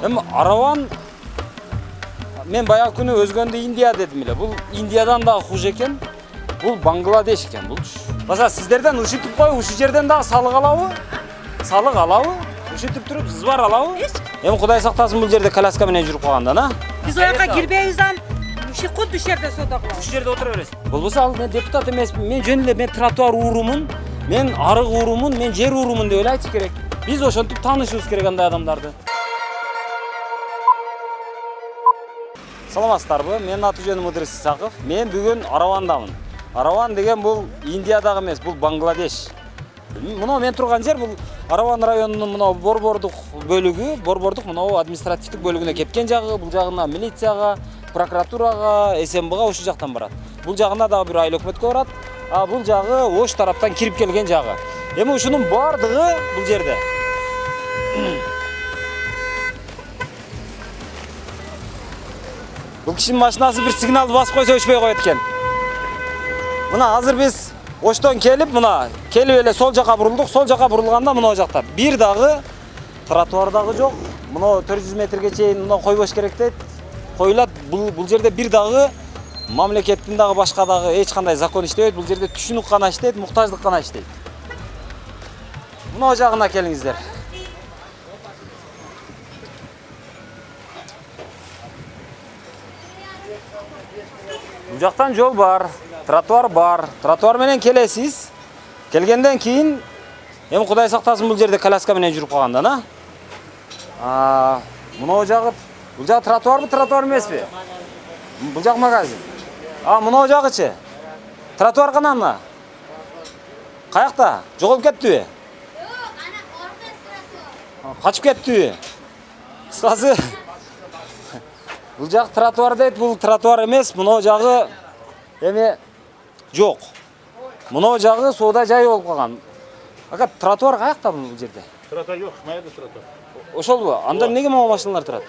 Эми араван мен баягы күнү өзгөндө Индия дедим эле. Бул Индиядан дагы хуже экен. Бул Бангладеш экен булчу. Баса сиздерден ушинтип коюп, ушул жерден дагы салык алабы? Салык алабы? Ушинтип туруп зыбар алабы? Эми Кудай сактасын бул жерде коляска менен жүрүп калгандан, а? Биз ояка кирбейбиз, кудду жерде соода кылабыз. Ушул жерде отура бересиз. Болбосо ал мен депутат эмесмин. Мен жөн эле мен тротуар уурумун, мен арык уурумун, мен жер уурумун деп эле айтыш керек. Биз ошентип таанышыбыз керек андай адамдарды. Саламатсыздарбы? Менин аты жөнүм Ыдырыс Исаков. Мен бүгүн Аравандамын. Араван деген бул Индиядагы эмес, бул Бангладеш. Мына мен турган жер бул Араван районунун мына борбордук бөлүгү, борбордук мына административдик бөлүгүнө кеткен жагы, бул жагына милицияга, прокуратурага, СМБга ушул жактан барат. Бул жагына дагы бир айыл өкмөткө барат. А бул жагы Ош тараптан кирип келген жагы. Эми ушунун бардыгы бул жерде. Бул кишинин машинасы бир сигналды басып койсо өчпөй коет экен. Мына азыр биз Оштон келип, мына келип эле сол жака бурулдук. Сол жака бурулганда мына жакта бир дагы тротуар дагы жок. Мына 400 метрге чейин мына койбош керек дейт. Коюлат. Бул жерде бир дагы мамлекеттин дагы башка дагы эч кандай закон иштебейт. Бул жерде түшүнүк гана иштейт, муктаждык гана иштейт. Мына жагына келиңиздер. Бул жактан жол бар, тротуар бар. Тротуар менен келесиз. Келгенден кийин эми Кудай сактасын бул жерде коляска менен жүрүп калгандан, а? Мына жагы, бул жагы тротуарбы, тротуар эмеспи? Бул жак магазин. А мына жагычы? Тротуар кана мына? Каякта? Жоголуп кеттиби? Жок, ана ортасы тротуар. Качып кеттиби? Кыскасы бул жак тротуар дейт, бул тротуар эмес, мына жагы эми жок. Мына жагы соода жай болуп калган. Ака тротуар каякта бул жерде? Тротуар yok, mayda тротуар. Ошолбу? Анда эмнеге могу машиналар турат?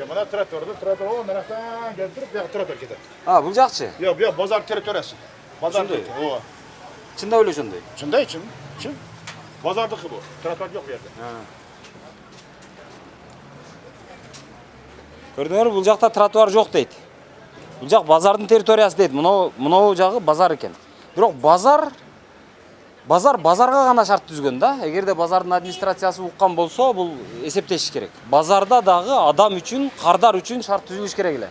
Mana тротуар o naraftan gelip durup bu тротуар ketadi. А, бул жакчы? Yok, bu bozor territoriyasi. Bozor Ошондой? o. Чындап эле ошондой. Shunday chim. Bozordiki bu. Тротуар yok bu yerda. Көрдүңөрбү, бул жакта тротуар жок дейт. Бул жак базардын территориясы дейт. Мына жагы базар экен. Бирок базарга гана шарт түзгөн да. Эгерде базардын администрациясы уккан болсо, бул эсептешиш керек. Базарда дагы адам үчүн, кардар үчүн шарт түзүлүш керек эле.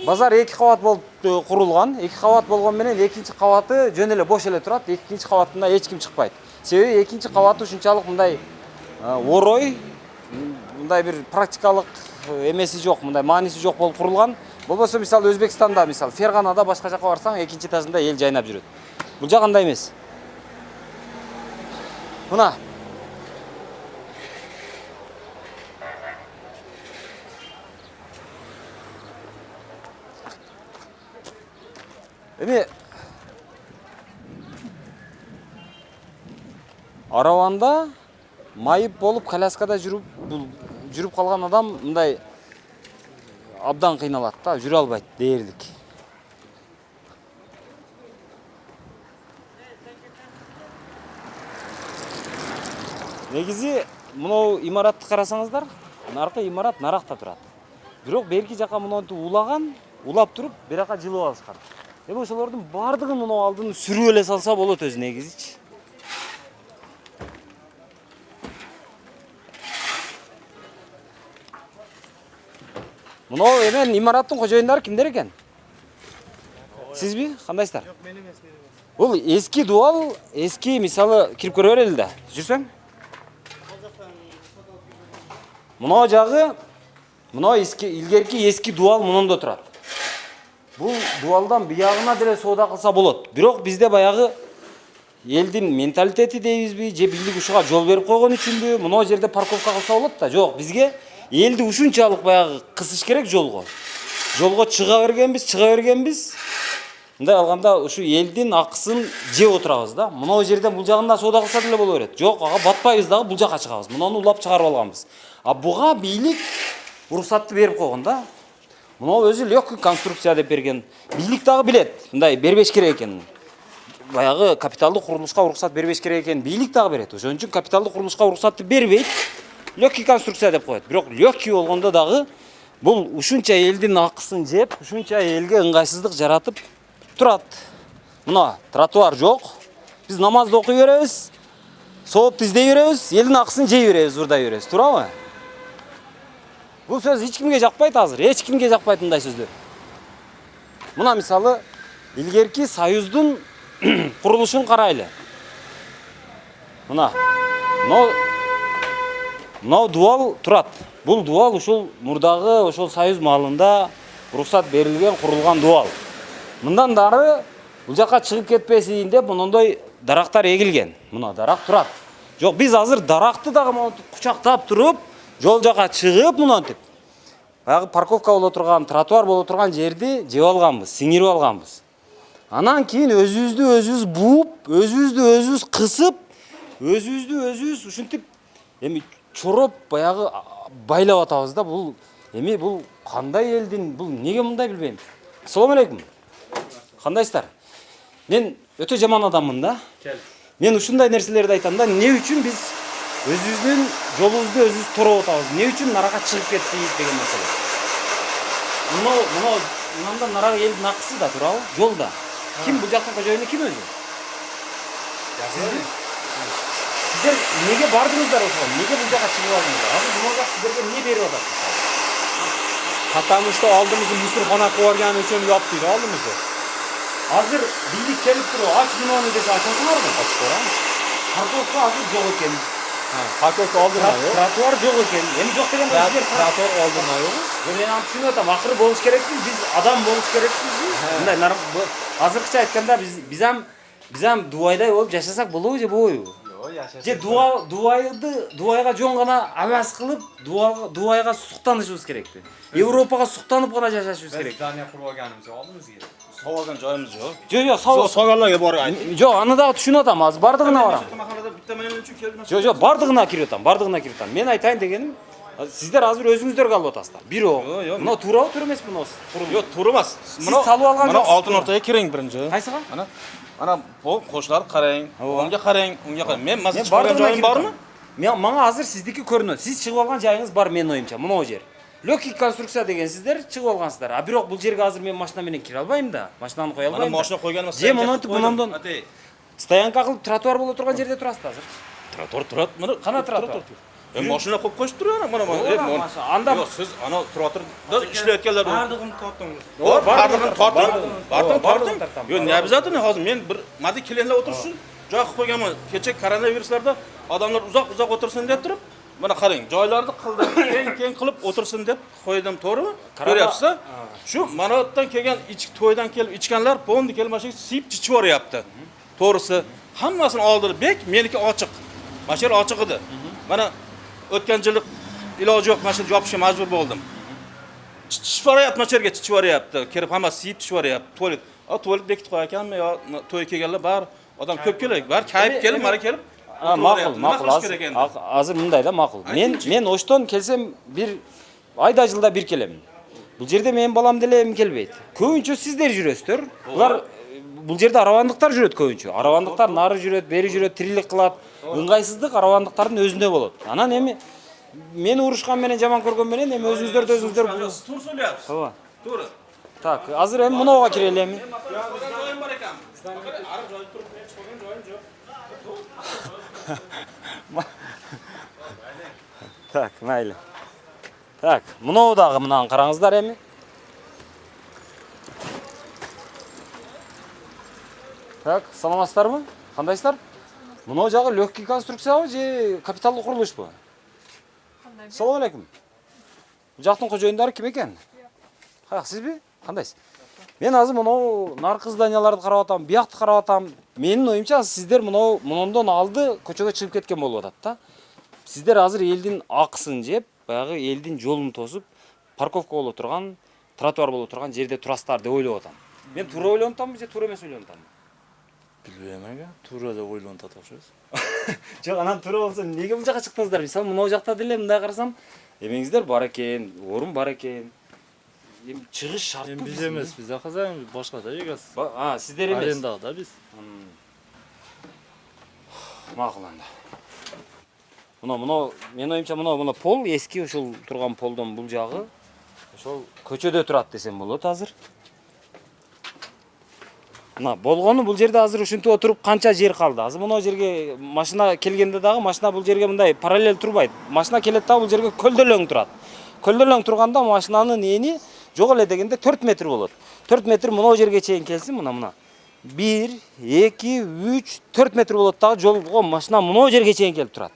Базар 2 кабат болуп курулган. 2 кабат болгон менен экинчи кабаты жөн эле бош эле турат. Экинчи кабатында эч ким чыкпайт. Себеби экинчи кабаты ушунчалык мындай орой, мындай бир практикалык эмеси жок, мындай мааниси жок болуп курулган. Болбосо мисалы Өзбекстанда, мисалы Ферганада башка жака барсаң, экинчи этажында эл жайнап жүрөт. Бул жак андай эмес. Мына. Эми Араванда майып болуп коляскада жүрүп калган адам мындай абдан кыйналат да, жүрө албайт дээрлик. Негизи мынау имаратты карасаңыздар, наркы имарат наракта турат. Бирок берки жака мынантип улаган, улап туруп, биракка жылып алышкан. Эми ошолордун бардыгын мынау алдын сүрүп эле салса болот өзү негизичи. Мынау эмен имараттын кожоюндары кимдер экен? Сизби? Кандайсыздар? Yok, men emas. Бул эски дуал, эски мисалы кирип көрө берели да. Жүрсөң? Мына жагы, мына илгерки эски дуал мунунда турат. Бул дуалдан биягына деле соода кылса болот. Бирок бизде баягы элдин менталитети дейбизби, же бийлик ушуга жол берип койгон үчүнбү, мына жерде парковка кылса болот да. Жок, бизге элди ушунчалык баягы кысыш керек жолго. Жолго чыга бергенбиз. Мындай алганда ушу элдин акысын жеп отурабыз да. Мына жерде бул жагында соода кылса деле боло берет. Жок, ага батпайбыз дагы, бул жака чыгабыз. Мунуну улап чыгарып алганбыз. А буга бийлик уруксатты берип койгон да. Мына өзү легкий конструкция деп берген. Бийлик дагы билет. Мындай бербеш керек экен. Баягы капиталдык курулушка уруксат бербеш керек экен. Бийлик дагы берет. Ошон үчүн капиталдык курулушка уруксатты бербейт. легкий конструкция деп коет. Бирок легкий болгондо дагы бул ушунча элдин акысын жеп, ушунча элге ыңгайсыздык жаратып турат. Мына тротуар жок. Биз намазды окуй беребиз. Соопту издей беребиз, элдин акысын жей беребиз, урдай беребиз. Туурабы? Бул сөз эч кимге жакпайт азыр. Эч кимге жакпайт мындай сөздөр. Мына мисалы илгерки союздун курулушун карайлы. Мына дуал турат. Бул дуал ушул мурдагы ошол союз маалында уруксат берилген, курулган дуал. Мындан дары бул жака чыгып кетпесин деп мондой дарактар эгилген. Мына дарак турат. Жок, биз азыр даракты дагы монтип кучактап туруп, жол жака чыгып монтип. Баягы парковка боло турган, тротуар боло турган жерди жеп алганбыз, сиңирип алганбыз. Анан кийин өзүбүздү бууп, өзүбүздү кысып, өзүбүздү ушинтип эми чороп баягы байлап атабыз да. Бул эми бул кандай элдин, бул неге мындай билбейм. Ассаламу алейкум. Кандайсыздар? Мен өтө жаман адаммын да. Мен ушундай нерселерди айтам да. Эмне үчүн биз өзүбүздүн жолубузду өзүбүз тороп атабыз? Эмне үчүн нарага чыгып кетпейбиз деген маселе. Мындан нарага элдин акысы да туурабы? Жолда. Ким бул жактын кожоюну ким өзү? Сиздер неге бардыңыздар ошого? Неге бул жака чыгып алдыңыздар? Азыр бул жак сиздерге эмне берип атат? Потому что алдымызды мусорхона койган үчүн яптыйт алдымызды. Азыр бийлик келип туруп, ач муну десе ачасыңарбы? Ачып барам. Парковка азыр жок экен. Парковка алдына жок. Тротуар жок экен. Эми жок дегенде сиздер тротуар алдына жок. Мен аны түшүнүп атам. Акыры болуш керекпиз, биз адам болуш керекпиз. Мындай азыркыча айтканда биз ам дубайдай болуп жашасак болобу же болбойбу? Же дубайга жон гана аваз кылып, дубайга суктанышыбыз керекпи? Европага суктанып гана жашашыбыз керек. Здание куруп алганыбыз алдымызга. Сабалган joyimiz yo'q. Жок, Сагаларга borib. Жок, аны дагы түшүнүп атам. Азыр бардыгына барам. Bitta men uchun keldim. Жок, бардыгына кирип атам. Мен айтайын дегеним, сиздер азыр өзүңүздөр калып атасыздар. Бирок, мына туурабы, туура эмеспи мынасы? Yo'q, to'g'ri emas. Сиз салып алган Mana oltin o'rtaga kiring birinchi. Кайсыга? Ana bu qo'shlar qarang, unga qarang. Men Мен chiqib olgan joyim bormi? Мага азыр сиздики көрүнөт. Сиз чыгып алган жайыңыз бар менин оюмча, мына жер. Легкий конструкция деген сиздер чыгып алгансыздар. А бирок бул жерге азыр мен машина менен кире албайм да. Машинаны кое албайм. Mana mashina qo'yganim Же монтип стоянка кылып тротуар боло турган жерде турасыздар азыр. Тротуар turadi. Mana Qana тротуар? Mashina qo'yib qo'yishib turadi mana. Анда Yo'q, siz ana troturda ishlayotganlar. Bardığını tortdingiz. Bardığını tortdim. Yo'q, ne обязательно hozir men bir madi klientlar o'tirish uchun joy qilib qo'yganman. Kecha koronaviruslarda odamlar uzoq o'tirsin deb turib, mana qarang, joylarni qildim, keng qilib o'tirsin deb qo'ydim, to'g'rimi? Ko'ryapsiz? Shu mana bu yerdan kelgan to'ydan kelib ichganlar pondi kelmashik siyib chichib yuboryapti. To'g'risi, hammasini oldirib bek, meniki ochiq. Mana shu yer ochiq edi. Mana o'tgan yil iloji yo'q, mana shu yopishga majbur bo'ldim. Chichib yuboryapti, mana shu yerga chichib yuboryapti. Kelib hammasi siyib chichib yuboryapti. Tualet bekitib qo'yganmi yo to'y kelganlar bar odam ko'p keladi. Bar kayib kelib, mara kelib. Maqul. Азыр мындай да, мақұл. Мен Оштон келсем бир айда жылда бир келем. Бул жерде менин балам деле эми келбейт. Көбүнчө сиздер жүрөсүздөр. Булар бул жерде аравандыктар жүрөт көбүнчө. Аравандыктар нары жүрөт, бери жүрөт, тирилик кылат. Ыңгайсыздык аравандыктардын өзүндө болот. Анан эми мени урушкан менен, жаман көргөн менен эми өзүңүздөрдү Тур сөйлөйсүз. Ооба. Тур. Так, азыр эми мынауга кирели эми. Joyim bor ekan. Arab joyi turib men chiqgan joyim yo'q. Так, майлы. Так, мынау дагы мынаны караңыздар эми. Так, саламатсыздарбы? Кандайсыздар? Мынау жагы легкий конструкциябы же капиталдуу курулушпу? Кандай? Салам алейкум. Бул жактын кожоюндары ким экен? Каяк, сизби? Кандайсыз? Мен азыр мынау наркы зданияларды карап атам, биякты карап атам. Менин оюмча сиздер мындан алды көчөгө чыгып кеткен болуп атат да. Сиздер азыр элдин акысын жеп, баягы элдин жолун тосуп, парковка боло турган, тротуар боло турган жерде турасыздар деп ойлоп атам. Мен туура ойлонуп атамбы же туура эмес ойлонуп атамбы? Билбейм ага, туура деп ойлонуп атабыз. Жок, анан туура болсо эмнеге бул жака чыктыңыздар? Мисалы, мынау жакта деле мындай карасам, эмеңиздер бар экен, орун бар экен. Эми чыгыш шартпы? Биз эмес, биз аказан башкада эгас. Сиздер эмес. Арендада биз. Макул анда. Мына мен оюмча мына пол эски ошол турган полдон бул жагы ошол көчөдө турат десем болот азыр. Мына болгону бул жерде азыр ушинтип отуруп канча жер калды. Азыр мына жерге машина келгенде дагы машина бул жерге мындай параллель турбайт. Машина келет дагы бул жерге көлдөлөң турат. Көлдөлөң турганда машинанын эни жок эле дегенде 4 метр болот. 4 метр мына жерге чейин келсин мына. 1, 2, 3, 4 метр болот дагы жолго машина мына жерге чейин келип турат.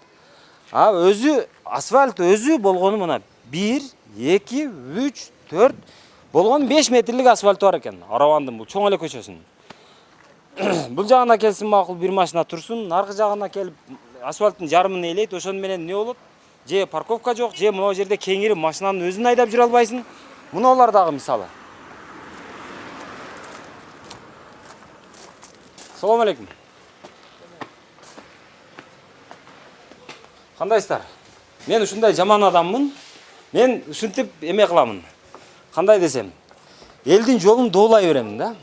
А өзү асфальт өзү болгону мына 1, 2, 3, 4 болгону 5 метрлик асфальты бар экен. Арабандын бул чоң эле көчөсүнүн. Бул жагына келсин макул бир машина турсун, аркы жагына келип асфальттын жарымын ээлейт, ошону менен эмне болот? Же парковка жок, же мына жерде кеңири машинанын өзүн айдап жүрө албайсың. Муналар дагы мисалы. Салам алейкум. Кандайсыздар? Мен ушундай жаман адаммын. Мен ушинтип эме кыламын. Кандай десем, элдин жолун доолай беремин да.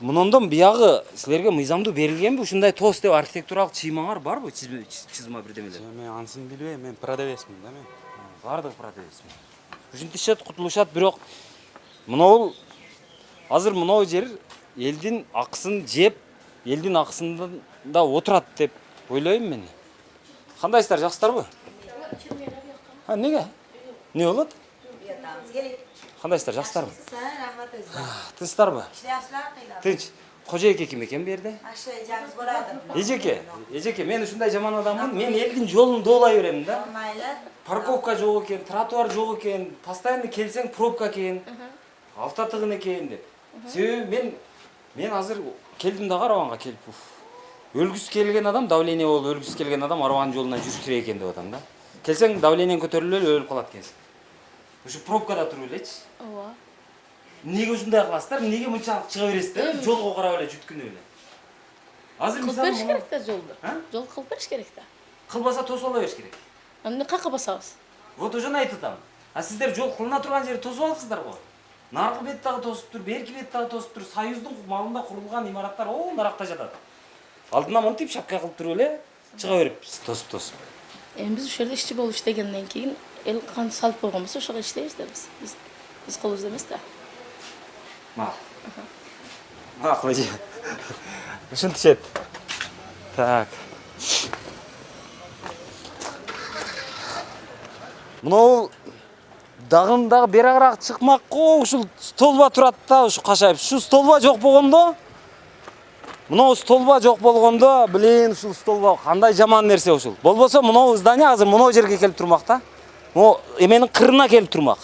Мындан биягы силерге мыйзамдуу берилгенби? Ушундай тост деп архитектуралык чыймаңар барбы? Чизма бирдемелер. Мен ансын билбейм, мен продавецмин да мен. Бардык продавецмин. Ушинтишет, кутулушат, бирок мынау азыр мынау жер элдин акысын жеп, элдин акысында отурат деп ойлойм мен. Кандайсыздар, жакшысыздарбы? Неге? Не болот? Кандайсыздар, жакшысыздарбы? Рахмат өзү. Тынчсыздарбы? Иштеп кыйлап. Тынч. Кожойке ким экен бу жерде? Ашыйжаңыз болады. Эжеке, мен ушундай жаман адаммын. Мен элдин жолун доолай берем да. Майлы. Парковка жок экен, тротуар жок экен, постоянно келсең пробка экен, автотыгын экен деп. Себеби мен азыр келдим да Арабанга келип. Өлгүсү келген адам, давление болуп өлгүсү келген адам Арабанын жолунан жүрүштүрө экен деп атам да. Келсең давлениең көтөрүлүп эле өлүп калат экенсиң. Ушу пробкада туруп элечи. Ооба. Неге ушундай кыласыздар? Неге мынчалык чыга бересиздер? Жолго карап эле жүткүнүп эле. Азыр Кылып мисалы бериш керек да жолду. Жол кылып бериш керек да. кылбаса тосуп ала бериш керек. Эмне какка басабыз? Вот ошону айтып атам. А сиздер жол кылына турган жерди тосуп алыпсыздар го. Наркы бет дагы тосуп тур, берки бет дагы тосуп тур. Союздун малында курулган имараттар наракта жатат. Алдына мынтип шапка кылып туруп эле чыга берип тосуп. Биз ушул жерде ишчи болуп иштегенден кийин эл кан салып койгон болсо ошого иштейбиз да биз. Биз колубузда эмес да. Макул эже. Ушинтишет. Так. Мынау дагы берагыраак чыкмак го, ушул столба турат да, ушу кашайып. Шу столба жок болгондо, мынау столба жок болгондо, блин, ушул столба кандай жаман нерсе ушул. Болбосо мынау здание азыр мынау жерге келип турмак да. Могу эменин кырына келип турмак.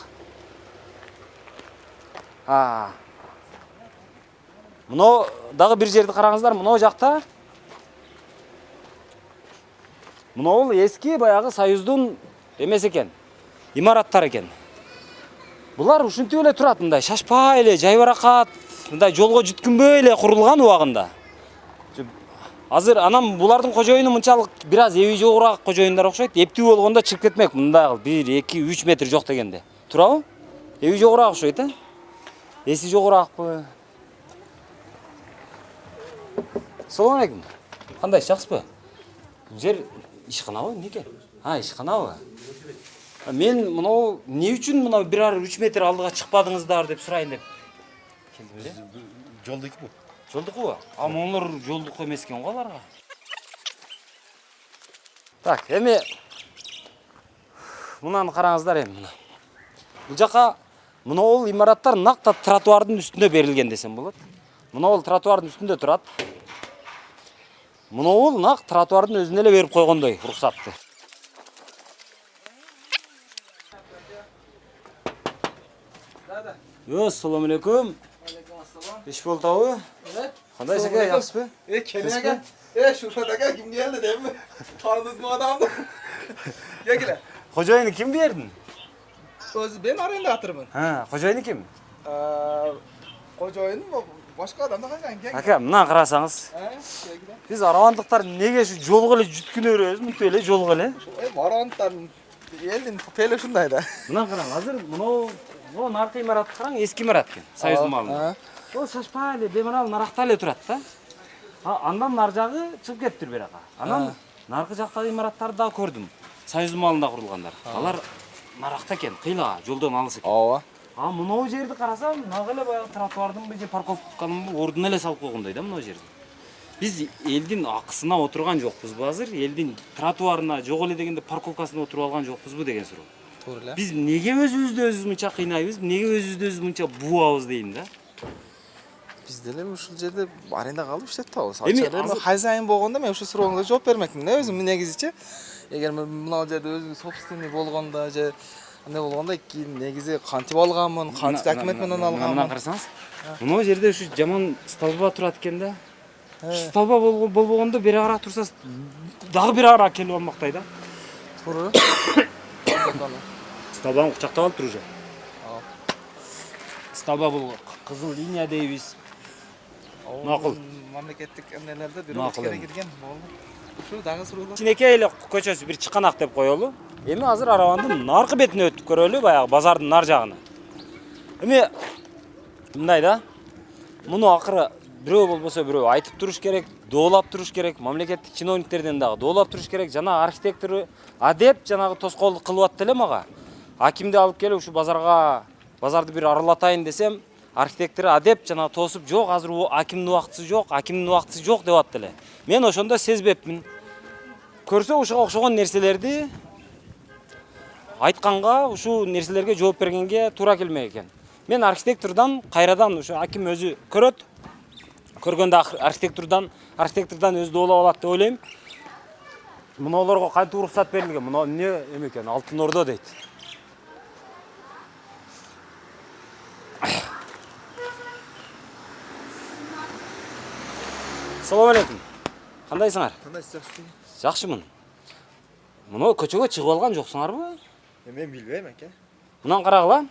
Мынау дагы бир жерди караңыздар, мынау жакта. Мынау эски баягы Союздун эмес экен. Имараттар экен. Булар ушинтип эле турат, мындай шашпай эле, жайбаракат, мындай жолго жүткүнбөй эле курулган убагында. Азыр анан булардын кожоюну мынчалык бир аз эби жогураак кожоюндар окшойт. Эптүү болгондо чыгып кетмек, мындай 1, 2, 3 метр жок дегенде. Турабы? Эби жогураак окшойт, Эси жогураакпы? Салам алейкум. Кандай, жакшысызбы? Бул жер ишканабы, эмнеке? Ишканабы? Мен мынау эмне үчүн мына 1,3 метр алдыга чыкпадыңыздар деп сурайын деп келдим эле. Жолдуку бу. Жолдуку? Моңлор жолдуку эмес экен го аларга. Так, эми мынаны караңыздар эми мына. Бул жака мынау имараттар накта тротуардын үстүндө берилген десем болот. Мынау тротуардын үстүндө турат. Мынау нак тротуардын өзүнө эле берип койгондой уруксатты. Assalomu alaykum. Ish bo'ltavmi? Qandaysiz aka, yaxshisiz? Keling aka. Shuhrat aka kim keldi deymi? Tanidingizmi odamni? Kelinglar. Xo'jayini kim berdin? O'zi men arendatorman. Xo'jayini kim? Xo'jayinim boshqa odamda qolgan. Aka, mына qarasangiz. Biz aravandықтар неге shu жолго эле жүткүнө беребиz, мынтип эле жолго эле? Aravandықтар элдин пели ушундай да. Мына караң, азыр мынау наркы имарат караң, эски имарат экен, Союздун малында. Ол шашпай эле, бемарал наракта эле турат да. Андан нар жагы чыгып кетиптир берака. Анан наркы жактагы имараттарды да көрдүм. Союздун малында курулгандар. Алар наракта экен, кыйла, жолдон алыс экен. Ооба. А мынау жерди карасам, нагы эле баягы тротуардын же парковканын ордуна эле салып койгондой да мынау жерди. Биз элдин акысына отурган жокпузбу азыр? Элдин тротуарына жок эле дегенде парковкасына отуруп алган жокпузбу деген суроо. Туура эле. Биз неге өзүбүздү мынча кыйнайбыз? Неге өзүбүздү мынча буабыз дейм да? Биз деле ушул жерде аренда калып иштеп атабыз. Эми Ача хозяин болгондо мен ушул сурооңузга жооп бермекмин да өзүм негизичи. Эгер мен мына жерде өзүм собственный болгондо же андай болгондо кийин негизи кантип алганмын, кантип документ менен Мына алганмын. карасаңыз, мына жерде ушу жаман столба турат экен да. Столба болбогондо бери кара турсаңыз дагы бери кара келип алмактай да. Туура. Столбаны кучактап алып тур уже. Столба бул кызыл линия дейбиз. Макул. Мамлекеттик эмнелерде бирок Макул ичкере эми. кирген болду. Ушу дагы суроолор. Кичинекей эле көчөсү бир чыканак деп коелу. Эми азыр арабандын наркы бетине өтүп көрөлү, баягы базардын нар жагына. Эми мындай да. Муну акыры бирөө болбосо бирөө айтып туруш керек, доолап туруш керек, мамлекеттик чиновниктерден дагы доолап туруш керек. Жана архитектор адеп жанагы тоскоолдук кылып атты эле мага. Акимди алып келип ушу базарды бир аралатайын десем, архитектор адеп жана тосуп жок, азыр акимдин убактысы жок деп атты эле. Мен ошондо сезбепмин. Көрсө ушуга окшогон нерселерди айтканга, ушул нерселерге жооп бергенге туура келмек экен. Мен архитектордан кайрадан ушу аким өзү көрөт. Көргөндө архитектордан өзү доолап алат деп ойлойм. Муналарга кантип уруксат берилген? Мына эмне экен? Алтын Ордо дейт. Салам алейкум. Кандайсыңар? Кандайсыз? Жакшымын. Мына көчөгө чыгып алган жоксуңарбы? Мен билбейм эке. Мындан карагыла.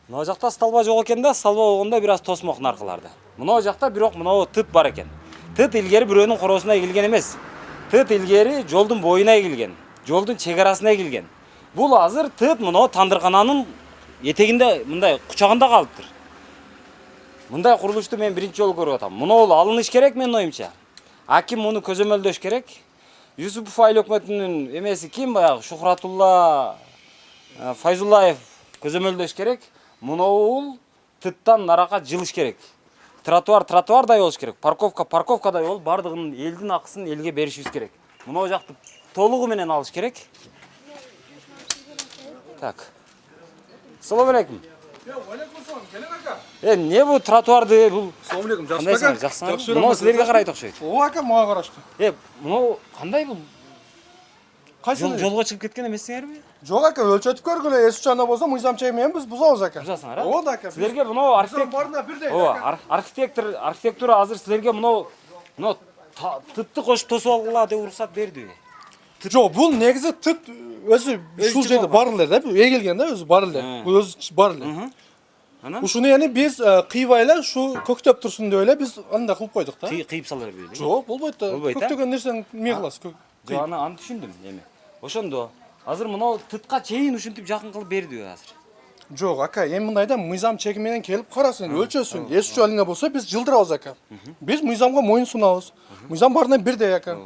Мына жакта столба жок экен да, столба болгондо бир аз тосмок наркыларды. Мына жакта бирок мына тыт бар экен. Тыт илгери бирөөнүн коросуна эгилген эмес. Тыт илгери жолдун боюна эгилген, жолдун чек арасына эгилген. Бул азыр тыт мына тандыркананын этегинде мындай кучагында калыптыр. Мындай курулушту мен биринчи жолу көрүп атам. Мына алыныш керек менин оюмча. Аким муну көзөмөлдөш керек. Юсупов айыл өкмөтүнүн эмеси ким баягы Шухратулла Файзуллаев көзөмөлдөш керек. Мына тыттан нарака жылыш керек. Тротуардай болуш керек. Парковкадай болуп бардыгынын элдин акысын элге беришибиз керек. Мына жакты толугу менен алыш керек. Так. Салам алейкум. Не бу тротуарды бул? Салам алейкум, Кандайсыңар? Жакшысыңарбы? Мына силерге карайт окшойт. Ооба ака, мага карашты. Мына кандай бул? Кайсы? Жолго чыгып кеткен эмессиңерби? Жок ака, өлчөтүп көргүлө, эс учанда болсо мыйзам чегименен биз бузабыз ака. Бузасыңар, а? Ооба да ака. Силерге мына Барына бирдей. Ооба, архитектура азыр силерге мына тытты кошуп тосуп алгыла деп уруксат бердиби? Жок, бул негизи тыт өзү ушул жерде бар эле да, эгилген да, өзү бар эле. Бул өзү бар эле. Анан Ушуну эми биз кыйбай эле ушу көктөп турсун деп эле биз андай кылып койдук да. кыйып сала бербейли. Жок, болбойт да. Болбойт, а? Көктөгөн нерсени эмне кыласыз? Жок, аны түшүндүм эми. Ошондо азыр мына тытка чейин ушинтип жакын кылып бердиби азыр? Жок ака, эми мындай да, мыйзам чеги менен келип карасын, өлчөсүн. Эс учуу алынган болсо биз жылдырабыз ака. Биз мыйзамга моюн сунабыз. Мыйзам баарына бирдей ака.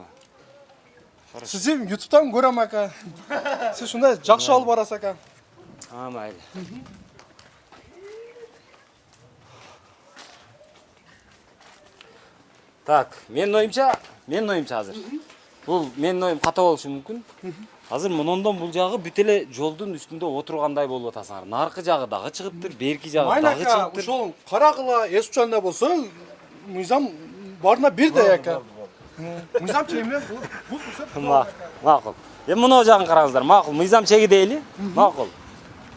Сизди YouTube'дан көрөм ака. Сиз ушундай жакшы алып барасыз ака. Майлы. Так, менин оюмча азыр. Бул менин оюм ката болушу мүмкүн. Азыр мындан бул жагы бүт эле жолдун үстүндө отургандай болуп атасыңар. Наркы жагы дагы чыгыптыр, берки жагы дагы чыгыптыр. Ошол карагыла эс учанда болсо мыйзам баарына бирдей ака. Мыйзам чеги менен бул Макул. Эми мына жагын караңыздар. Макул, мыйзам чеги дейли. Макул.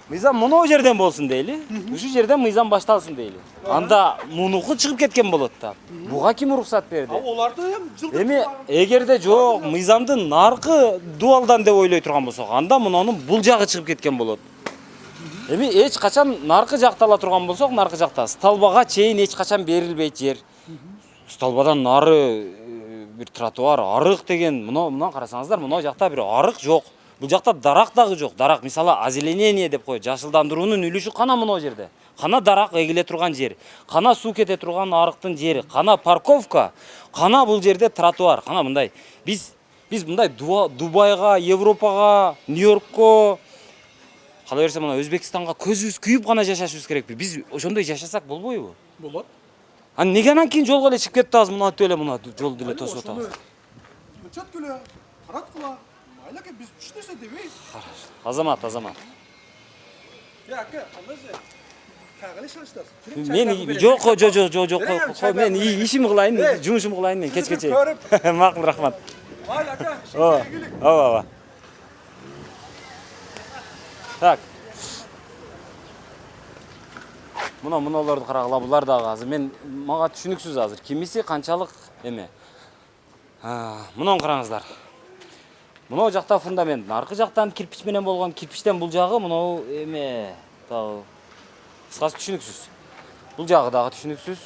Мыйзам мына жерден болсун дейли. Ушу жерден мыйзам башталсын дейли. Анда мунуку чыгып кеткен болот да. Буга ким уруксат берди? Оларды жылдыр. Эми эгерде жок, мыйзамдын наркы дуалдан деп ойлой турган болсок, анда мунунун бул жагы чыгып кеткен болот. Эми эч качан наркы жакта ала турган болсок, наркы жакта столбага чейин эч качан берилбейт жер. Столбадан нары бир тротуар, арык деген, мына карасаңыздар, мына жакта бир арык жок. Бул жакта дарак дагы жок. Дарак мисалы озеленение деп коет, жашылдандыруунун үлүшү кана мына жерде. Кана дарак эгиле турган жер, кана суу кете турган арыктын жери, кана парковка, кана бул жерде тротуар. Кана мындай. Биз Биз мындай Дубайга, Европага, Нью-Йоркко, кала берсе мына Өзбекстанга көзүбүз күйүп гана жашашыбыз керекпи. Биз ошондой жашасак болбойбу? Болот. Неге анан кийин жолго эле чыгып кетип атабыз, мына эле мына жолду эле тосуп атабыз. Өчөткүлө, караткыла. Айлака биз үч нерсе дебейбиз. Азамат. Я, ака, кандай же? Кагылы шаштас. Мен жок, мен ишим кылайын, жумушум кылайын мен кечкече. Макул, рахмат. Айлака, Ооба. Так. Муналарды карагыла, булар дагы азыр мен мага түшүнүксүз азыр. Кимиси канчалык эме. Мунун караңыздар. Мына жакта фундамент, аркы жактан кирпич менен болгон, кирпичтен бул жагы мынау эме, дагы кыскасы түшүнүксүз. Бул жагы дагы түшүнүксүз.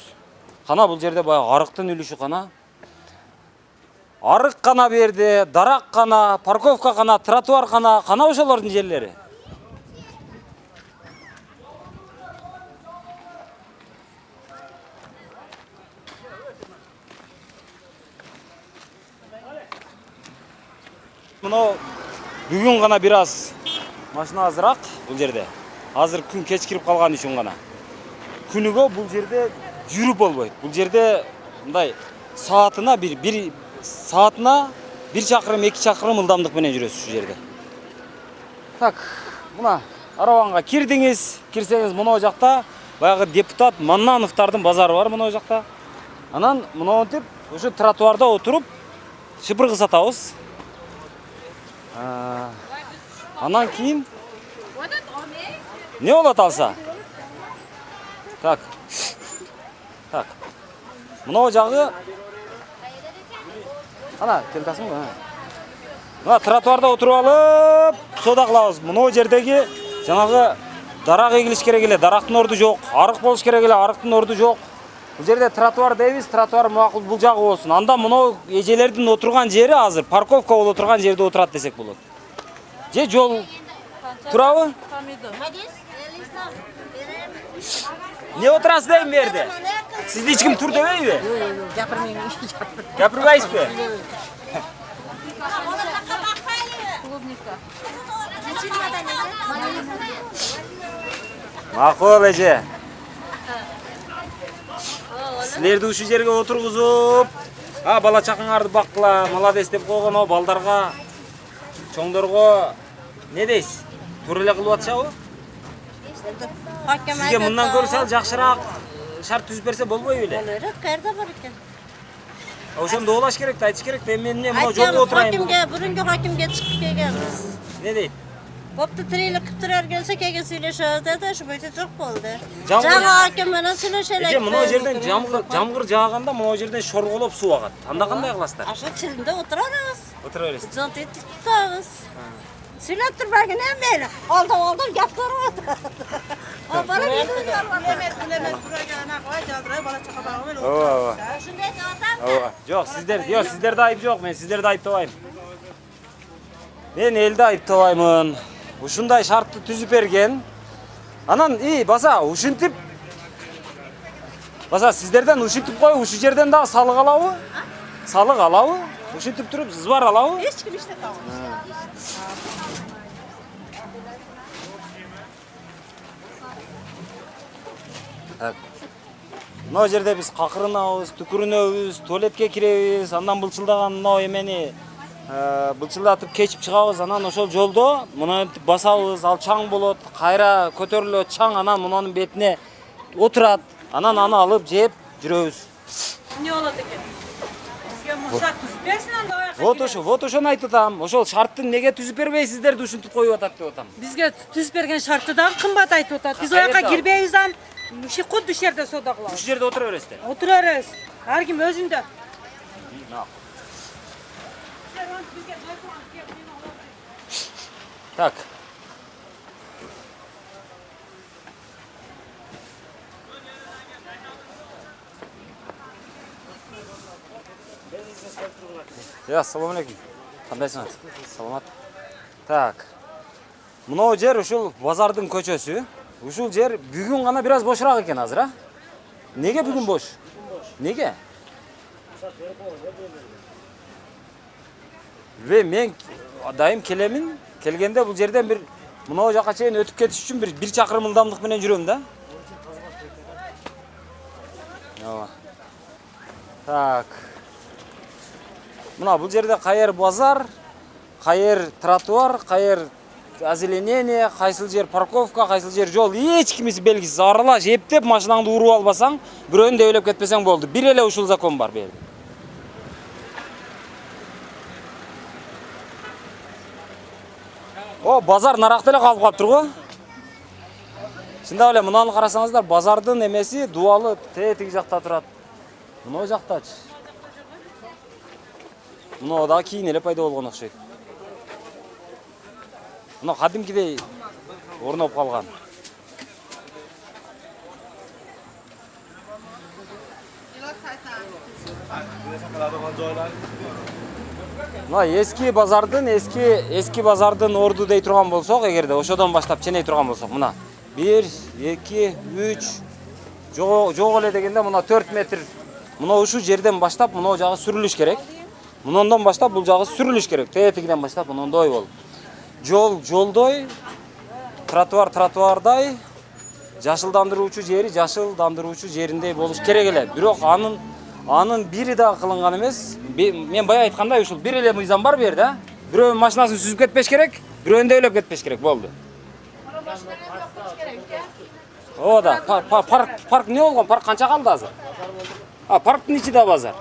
Кана бул жерде баягы арыктын үлүшү кана. Арык кана берди, дарак кана, парковка кана, тротуар кана ошолордун жерлери. Мына бүгүн гана бир аз машина азыраак бул жерде. Азыр күн кечкирип калган үчүн гана. Күнүгө бул жерде жүрүп болбойт. Бул жерде мындай саатына бир чакырым, 2 чакырым ылдамдык менен жүрөсүз ушул жерде. Так, мына Араванга кирдиңиз. Кирсеңиз мына жакта баягы депутат Маннановдардын базары бар мына жакта. Анан монтип ушу тротуарда отуруп шыпыргы сатабыз. Анан кийин не болот алса? Так. Мына жагы ана келтасыңбы? Мына тротуарда отуруп алып, соода кылабыз. Мына жердеги жанагы дарак эгилиш керек эле, дарактын орду жок. Арык болуш керек эле, арыктын орду жок. Бул жерде тротуар дейбиз, тротуар макул бул жагы болсун. Анда мына эжелердин отурган жери азыр парковка боло турган жерде отурат десек болот. Же жол турабы? Не отурасыз дейм берди? Сизди эч ким тур дебейби? Жапырбайсызбы? Макул эже. Силерди ушул жерге отургузуп, бала чакаңарды баккыла, молодец деп койгон балдарга, чоңдорго не дейсиз? Тур эле кылып атышабы? Сизге мындан көрсө жакшыраак шарт түзүп берсе болбойбу эле? Болот, кайерде бар экен? Ошондо болаш керек, айтыш керек. Мен эмне мына жолго отурайын. Бүгүнкү хакимге чыгып келгенбиз. Не дейт? Бопты тирелик кыптырар келсе кеге сүйлөшөбүз деди, ошо бойча жок болду. Жаңы хаким менен сүйлөшөлүк. Эже мына жерден жамгыр жааганда мына жерден шорголоп суу агат. Анда кандай кыласыздар? Ошо чилинде отурабыз. Отура бересиз. Жонту тутабыз. Сүйлөп турбагын эми. Алдап гапкарып атат. Бара билемет бурагана кой жалдырай бала чака багып эле. Ооба. Ушундай атам. Жок, сиздерде айып жок. Мен сиздерди айыптабайм. Мен элди айыптабаймын. Ушундай шартты түзүп берген. Анан баса ушинтип сиздерден ушинтип коюп, ушул жерден дагы салык алабы? Салык алабы? Ушинтип туруп зыбар алабы? Эч ким иштеп калбайт. Мына жерде биз какырынабыз, түкүрүнөбүз, туалетке киребиз, андан былчылдаган мына эмени былчылдатып кечип чыгабыз, анан ошол жолдо мынантип басабыз, ал чаң болот, кайра көтөрүлөт чаң, анан мунун бетине отурат, анан аны алып жеп жүрөбүз. Не болот экен? Бизге муршак түзүп берсин анда. Вот ошону айтып атам. Ошол шартты неге түзүп бербейсиздерди ушинтип коюп атат деп атам. Бизге түзүп берген шартты дагы кымбат айтып атат. Биз ояка кирбейбиз ан. Кудду ушул жерде соода кылабыз. Ушул жерде отура бересиздер. Отура беребиз. Ар ким өзүндө. Так. Ассалому алейкум. Кандайсыңар? Саламат. Так. Мына жер ушул базардын көчөсү. Ушул жер бүгүн гана бир аз бошураак экен азыр, а? Неге бүгүн бош? Неге? Ve men дайым келемин. Келгенде бул жерден bir мынау жака чейин өтүп кетиш үчүн bir чакырым ылдамдык менен жүрөм да. Ооба. Так. Мына бул жерде кайер базар, кайер тротуар, кайер озеленение, кайсыл жер парковка, кайсыл жер жол, эч кимиси белгисиз. Аралаш эптеп машинаңды уруп албасаң, бирөөнү дөйлөп кетпесең болду. Бир эле ушул закон бар бул. О, базар наракта эле калып калыптыр го. Чындап эле мынаны карасаңыздар, базардын эмеси дуалы тетиги жакта турат. Мына жактачы. Мына да кийин эле пайда болгон окшойт. Мына кадимкидей орноп калган. Мына эски базардын орду дей турган болсок, эгерде ошодон баштап ченей турган болсок, мына 1, 2, 3 жок эле дегенде мына 4 метр. Мына ушул жерден баштап мына жагы сүрүлүш керек. Мындан баштап бул жагы сүрүлүш керек. Тетигинен баштап мындай болуп. Жол жолдой, тротуар тротуардай, жашылдандыруучу жери жашылдандыруучу жериндей болуш керек эле. Бирок анын бири дагы кылынган эмес. Мен бая айткандай ушул бир эле мыйзам бар бу жерде. Бирөөнүн машинасын сүзүп кетпеш керек, бирөөнү дөйлөп кетпеш керек болду. О да, парк не болгон? Парк канча калды азыр? Парктын ичи да базар.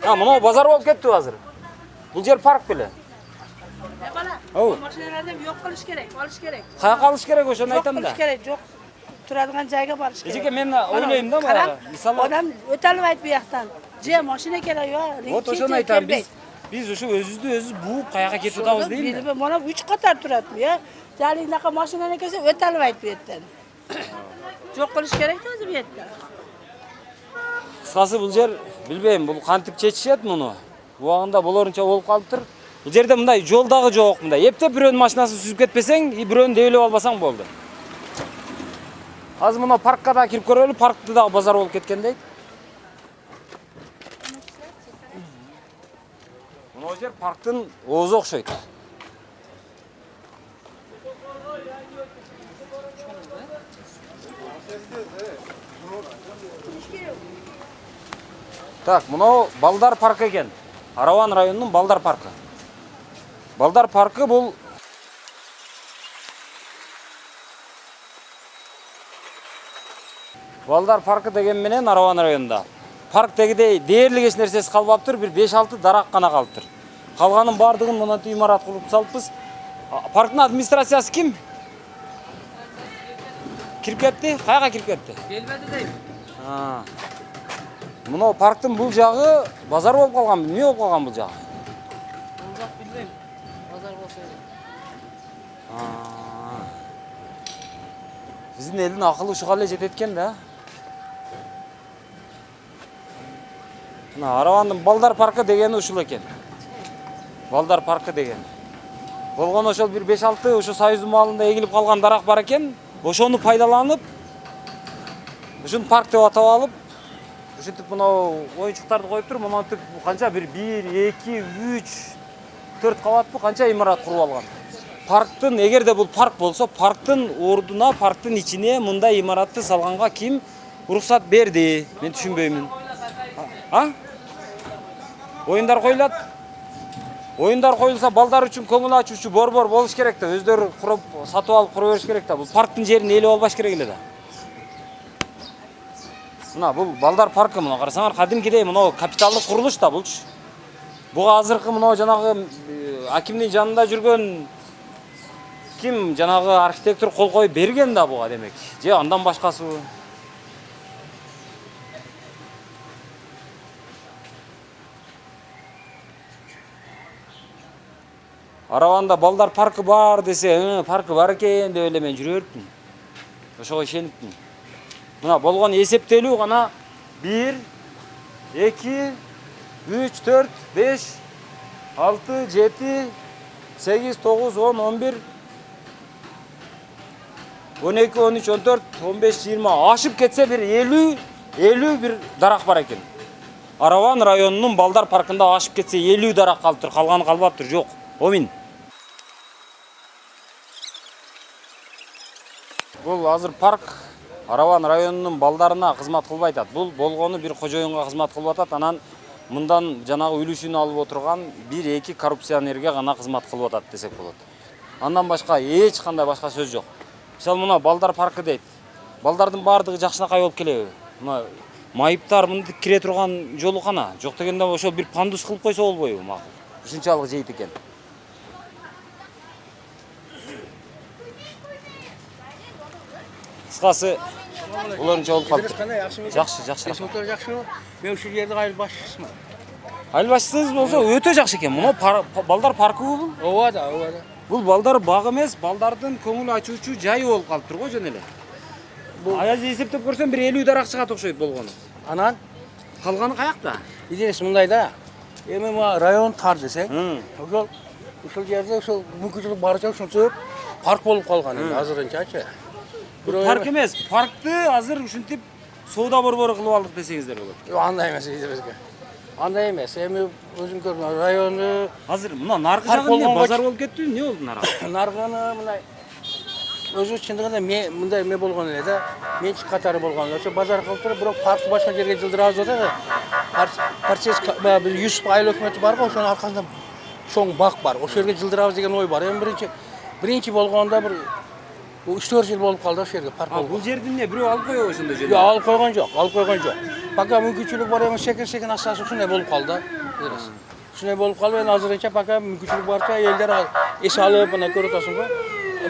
Мына базар болуп кеттиби азыр? Бул жер парк беле. Bala, maşinalardan yok kılış gerek, alış gerek. Каяка алыш керек ошону айтам да. Yok kılış gerek, yok. Turadigan joyga borish kerak. Эжеке мен ойлойм да бара. Мисалы, Odam o'ta olmaydi bu yoqdan. Je mashina kerak yo. вот ошону айтам. Биз ушу өзүбүздү өзүбүз бууп каяка кетип атабыз дейм да. Mana 3 qator turadi bu ya. Jalingdaqa mashinani kelsa o'ta olmaydi bu yerdan. Yo'q qilish kerak o'zi bu yerda. Кыскасы бул жер билбейм, бул кантип чечишет муну. Убагында болорунча болуп калыптыр. Бул жерде мындай жол дагы жок, мындай эптеп бирөөнүн машинасын сүзүп кетпесең, бирөөнү дөйлөп албасаң болду. Азыр мына паркка да кирип көрөлү, паркты дагы базар болуп кеткен дейт. Мына жер парктын оозу окшойт. Так, мына Балдар паркы экен. Араван районунун Балдар паркы. Балдар паркы бул Балдар паркы деген менен Араван районунда. Парк дегидей дээрлик эч нерсеси калбаптыр, бир 5-6 дарак гана калыптыр. Калганын бардыгын мынтип имарат куруп салыппыз. Парктын администрациясы ким? Кирип кетти? Каяка кирип кетти? Келбеди дейм. Мына парктын бул жагы базар болуп калган, эмне болуп калган бул жагы? Бул жак билбейм. Базар болсо. Биздин элдин акылы ушуга эле жетет экен да. Мына Аравандын Балдар паркы дегени ушул экен. Балдар паркы деген. Болгон ошол бир 5-6 ушу Союздун маалында эгилип калган дарак бар экен. Ошону пайдаланып, ушун парк деп атап алып, ушинтип мына оюнчуктарды коюптур, мынтип канча бир 1, 2, 3, 4 кабатпы канча имарат куруп алган. Парктын, эгерде бул парк болсо, парктын ордуна, парктын ичине мындай имаратты салганга ким уруксат берди? Мен түшүнбөймүн. Оюндар коюлат. Оюндар коюлса, балдар үчүн көңүл ачуучу борбор болуш керек да, өздөрү куруп, сатып алып кура бериш керек да. Бул парктын жерин ээлеп албаш керек эле да. Мына бул Балдар паркы, мына карасаңар, кадимкидей мына капиталдык курулуш да булчу. Буга азыркы мына жанагы акимдин жанында жүргөн ким жанагы архитектор кол коюп берген да буга демек. Же андан башкасыбы? Араванда Балдар паркы бар десе, паркы бар экен деп эле мен жүрө бериптин. Ошого ишениптин. Мына болгон эсептелүү гана 1, 2, 3, 4, 5, 6, 7, 8, 9, 10, 11, 12, 13, 14, 15, 20 ашып кетсе бир 50 бир дарак бар экен. Араван районунун Балдар паркында ашып кетсе 50 дарак калыптыр, калганы калбаптыр, жок. Омин. Бул азыр парк Араван районунун балдарына кызмат кылбай атат. Бул болгону бир кожоюнга кызмат кылып атат, анан мындан жанагы үлүшүн алып отурган 1-2 коррупционерге гана кызмат кылып атат десек болот. Андан башка эч кандай башка сөз жок. Мисалы мына Балдар паркы дейт. Балдардын баардыгы жакшынакай болуп келеби? Мына майыптар мынтип кире турган жолу кана? Жок дегенде ошо бир пандус кылып койсо болбойбу макул? Ушунчалык жейт экен. Кыскасы буларынча болуп калыптыр. Жакшы, жакшы. Өтө жакшы. Мен ушул жердин айыл башчысымын. Айыл башчысыз болсо өтө жакшы экен. Мына Балдар паркыбы бул? Ооба да, ооба да. Бул балдар баг эмес, балдардын көңүл ачуучу жайы болуп калыптыр го жөн эле. Аяз эсептеп көрсөм бир 50 дарак чыгат окшойт болгону. Анан Калганы каякта? идеясы мындай да. Эми район тар десек, ушул жерде ушул мүмкүнчүлүк барча ушинтип парк болуп калган эми азырынчачы. Парк эмес, паркты азыр ушинтип соода борбору кылып алдык десеңиздер болот. Андай эмес бизге. Андай эмес. Эми өзүң көрүн району Азыр мына наркы жагы эмне базар болуп кеттиби? Эмне болду наркы? нарганы мындай өзү чындыгында мындай эме болгон эле да. Менчик катары болгон. Ошо базар кылып туруп, бирок паркты башка жерге жылдырабыз да. Парчес бир Юсуп айыл өкмөтү бар го, ошонун аркасында чоң бак бар. Ошол жерге жылдырабыз деген ой бар. Эми биринчи болгондо бир 3-4 жыл болуп калды ошол жерге парк болуп. Бул жерди эмне бирөө алып койбу ошондой жерде? Жок, алып койгон жок, алып койгон жок. Пока мүмкүнчүлүк бар эми секен асасы ушундай болуп калды. Ушундай болуп калып, эми азырынча пока мүмкүнчүлүк барча элдер эс алып, мына көрүп атасың го.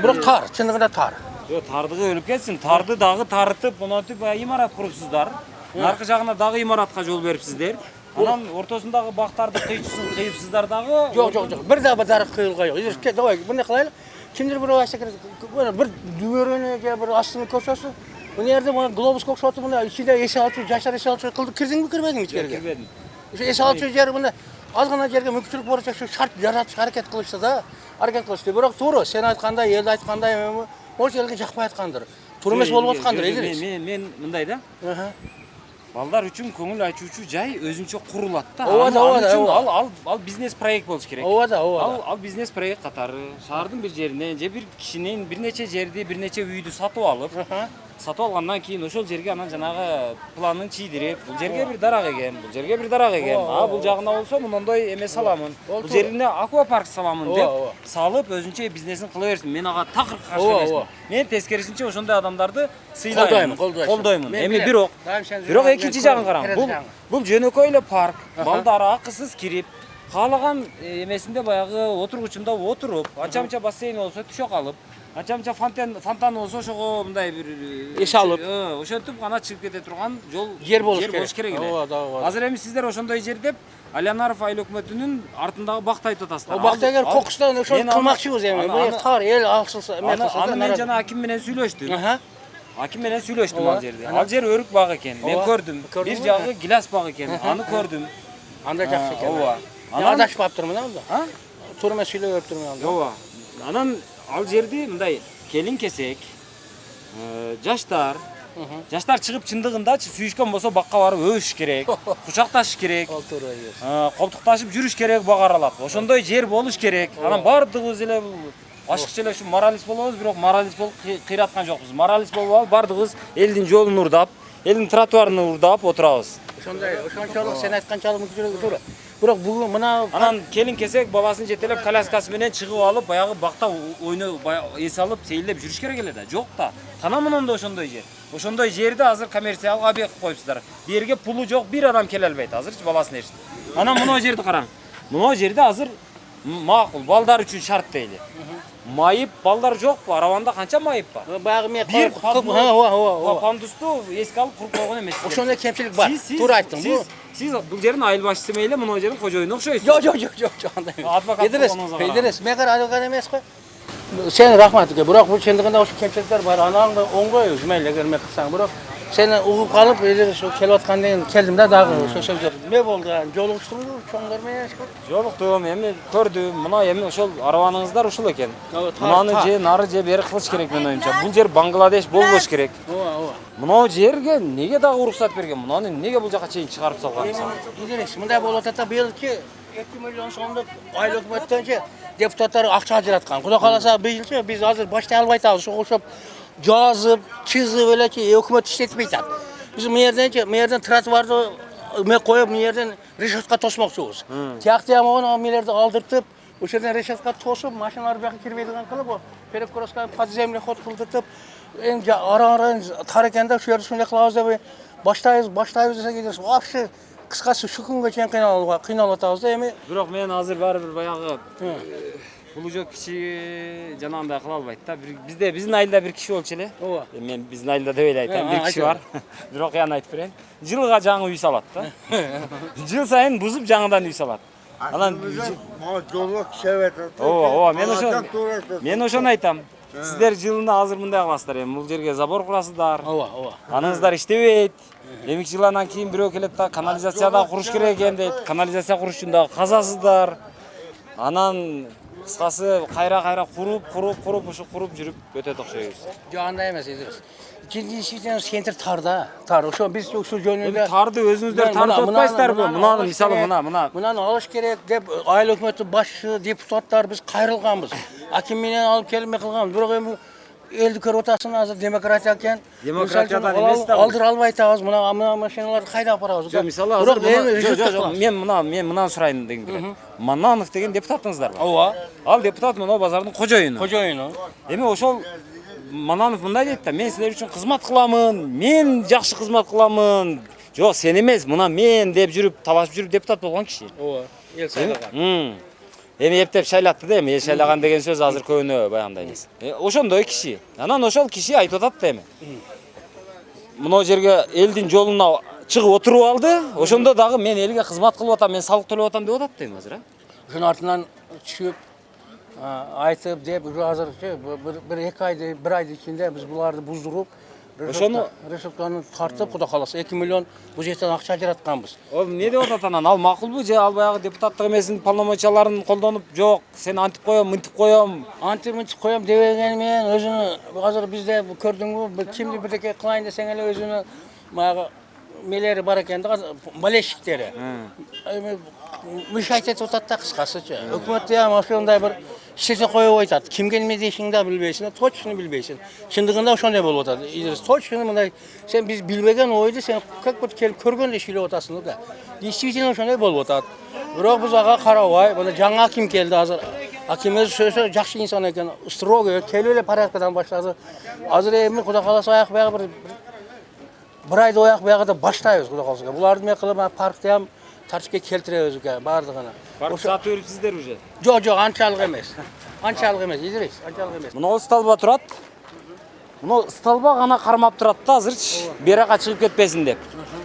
Бирок тар, чындыгында тар. Жок, тардыгы өлүп кетсин. Тарды дагы тарытып, монотип имарат курупсуздар. Наркы жагына дагы имаратка жол берипсиздер. Анан ортосундагы бактарды кыйыпсыздар дагы. Жок, жок, жок. Бир дагы дарак кыйылган жок. Давай, мындай кылайлы. Kimdir bir bir düveröne bir aslını koşası. Bu yerde bana globus kokşatı buna içinde eşaltı, yaşar eşaltı kıldı. Kirdin mi kirmedin içeriye? Kirmedim. Şu eşaltı yer bunda az gana yerge mümkünlük boracak şu şart yaratış hareket kılıştı da. Hareket kılıştı. Bırak doğru. Sen aytkanday, elde aytkanday o yerge jakpay aytkandır. Turmes bolup atkandır. Men mындай да. Балдар үчүн көңүл ачуучу жай өзүнчө курулат да. Ал бизнес проект болуш керек. Ооба да, ооба. Ал бизнес проект катары шаардын бир жеринен же бир кишинин бир нече жерди, бир нече үйдү сатып алып, сатып алгандан кийин ошол жерге анан жанагы планын чийдирип, бул жерге бир дарак экен, бул жерге бир дарак экен. Бул жагына болсо мындай эме саламын. Бул жерине аквапарк саламын деп салып өзүнчө бизнесин кыла берсин. Мен ага такыр каршы эмесмин. Мен тескерисинче ошондой адамдарды сыйлайм, колдоймун. Эми бирок экинчи жагын караң. Бул жөнөкөй эле парк. Балдар акысыз кирип, каалаган эмесинде баягы отургучунда отуруп, анча-мынча бассейн болсо түшө калып, анча-мынча фонтан болсо ошого мындай бир эс алып, ошентип гана чыгып кете турган жер болуш керек эле. Азыр эми сиздер ошондой жер деп Алянаров айыл өкмөтүнүн артындагы бакты айтып атасыздар. Бактагер кокустан ошол кылмакчыбыз эми. Бул тар эл алсылса, аны мен жана аким менен сүйлөштүм. Аким менен сүйлөштүм ал жерде. Ал жер өрүк баг экен. Мен көрдүм. Бир жагы гилас баг экен. Аны көрдүм. Анда жакшы экен. Ооба. Адашып аптырмын анда. Турма сүйлөп өптүрмүн анда. Ооба. Анан ал жерди мындай келин кесек, жаштар чыгып чындыгындачы сүйүшкөн болсо бакка барып өбүш керек, кучакташыш керек. Колтукташып жүрүш керек бак аралап. Ошондой жер болуш керек. Анан бардыгыбыз эле башкача эле ушу моралист болобуз, бирок моралист болуп кыйраткан жокпуз. Моралист болуп алып бардыгыбыз элдин жолун урдап, элдин тротуарын урдап отурабыз. Ошондой, ошончолук сен айтканчалык мүмкүнчүлүк туура. Бирок бүгүн мына анан келин кесек баласын жетелеп коляскасы менен чыгып алып баягы бакта ойноо эс алып сейилдеп жүрүш керек эле да. Жок да. Канамынында ошондой жер. Ошондой жерди азыр коммерциялык объект кылып коюпсуздар. Бу жерге пулу жок, бир адам келе албайт азырчы баласын ээрчитип. Анан мына жерди караң. Мына жерде азыр макул балдар үчүн шарт дейли. Майып балдар жокпу? Араванда канча майып бар? Баягы мен бир пандусту эске алып куруп койгон эмес. Ошондой кемчилик бар. Туура айттың. Сиз бул жердин айыл башчысы мейли, мына жердин кожоюну окшойсуз. Жок, андай. Адвокат. Мен адвокат эмес го. Сен рахмат. Бирок бул чындыгында ошо кемчиликтер бар. Анан оңгой жумайлы эгер мен кылсаң, бирок Seni uğup kalıp öyle şu kelotkandan keldim de dağı şu sözdür. Ne oldu yani? Joluquştunuz çoңlar менен eşkol? Жолуктум, эми көрдүм. Мына эми ошол араваңыздар ушул экен. Ооба, Мынаны же нары же бери кылыш керек менин оюмча. Бул жер Бангладеш болбош керек. Ооба. Мына жерге неге дагы уруксат берген? Мынаны неге бул жака чейин чыгарып салган мисалы? İdris, мындай болуп атат да быйылки 2 миллион сомдук айыл өкмөттөнчө депутаттар акча ажыраткан. Кудай кааласа быйылчы биз азыр баштай албай атабыз. Ошоп жазып, чызып элеки өкмөт иштетпей атат. Биз мэрден тротуарды ме коюп, мэрден решетка тосмокчубуз. Тиякты ямагын мэлерди алдыртып, ошол жерден решетка тосуп, машиналар бияка кирбейдиган кылып, перекрестка подземный ход кылдыртып, эң ара-ара тар экенде ошол жерде ушундай кылабыз деп баштайбыз десек Идris. Вообще кыскасы şu күнгө чейин кыйналып атабыз да эми. Бирок мен азыр баары бир баягы бул жок киши жанагындай кыла албайт да. Бизде биздин айылда бир киши болчу эле. Ооба. Мен биздин айылда деп эле айтам, бир киши бар. Бирок яны айтып берейин. Жылга жаңы үй салат да. Жыл сайын бузуп жаңыдан үй салат. Анан жолго киши ооба, мен ошону айтам. Сиздер жылына азыр мындай кыласыздар эми. Бул жерге забор курасыздар. Ооба. Аныңыздар иштебейт. Эми жыланан кийин бирөө келет да канализация да куруш керек экен дейт. Канализация куруш үчүн дагы казасыздар. Анан кыскасы кайра куруп ушу куруп жүрүп өтөт окшойбуз. Жок андай эмес Идris. Кинчиден центр тарда. Тар. Ошо биз ушул жөнүндө Тарды өзүңүздөр тартып атпайсыздарбы? Мынаны мисалы мына. Мынаны алыш керек деп айыл өкмөтү башчы, депутаттар биз кайрылганбыз. Аким менен алып келме кылганбыз. Бирок эми элди көрүп атасың, азыр демократия экен. Демократиядан эмес да. Алдыра албай атабыз. Мына машиналарды кайда апарабыз? Жок, мисалы азыр мен мынаны сурайын дегем. Мананов деген депутатыңыздар бар. Ооба. Ал депутат мына базардын кожоюну. Эми ошол Мананов мындай дейт да, мен силер үчүн кызмат кыламын, мен жакшы кызмат кыламын. Жок, сен эмес, мына мен деп жүрүп, талашып жүрүп депутат болгон киши. Ооба, эл сайлаган. Эми эптеп шайлатты да, эми эл шайлаган деген сөз азыр көбүнө баягындай эмес. Ошондой киши. Анан ошол киши айтып атат да эми. Мына жерге элдин жолуна чыгып отуруп алды. Ошондо дагы мен элге кызмат кылып атам, мен салык төлөп атам деп атат да эми азыр, Ошонун артынан түшүп айтып деп азыр бир 2 айды, 1 айдын ичинде биз буларды буздуруп, решетканы тартып, Кудай кааласа 2 миллион бюджеттен акча ажыратканбыз. Ал эмне деп атат анан? Ал макулбу же ал баягы депутаттык эмесин полномочияларын колдонуп, жок, сен антип коём, мынтип коём. Антип коём дебеген менен өзүнүн азыр бизде көрдүңбү, кимди бирдеке кылайын десең эле өзүнүн баягы мелери бар экен да, болельщиктери. Эми мышайт этип атат да кыскасычы. Өкмөттө ham ошондой бир шеше коюп айтат. Кимге неме дейишиңди да билбейсиң, точно билбейсиң. Чындыгында ошондой болуп атат. Идris, точно мындай сен биз билбеген ойду сен как будто келип көргөндөй шүйлөп атасың да. Действительно ошондой болуп атат. Бирок биз ага карабай, мына жаңы аким келди азыр. Акимimiz сөзсө жакшы инсан экен, строго келип эле порядкадан баштады. Азыр эми Кудай кааласа аяк баягы бир айда аяк баягыда баштайбыз Кудай кааласа. Буларды эме кылып паркты ham тартипке келтиребиз бардыгына. Парк сатып берипсиздер уже? Жок, анчалык эмес. Анчалык эмес, Идris, анчалык эмес. Мына столба турат. Мына столба гана кармап турат да азырчы, берака чыгып кетпесин деп.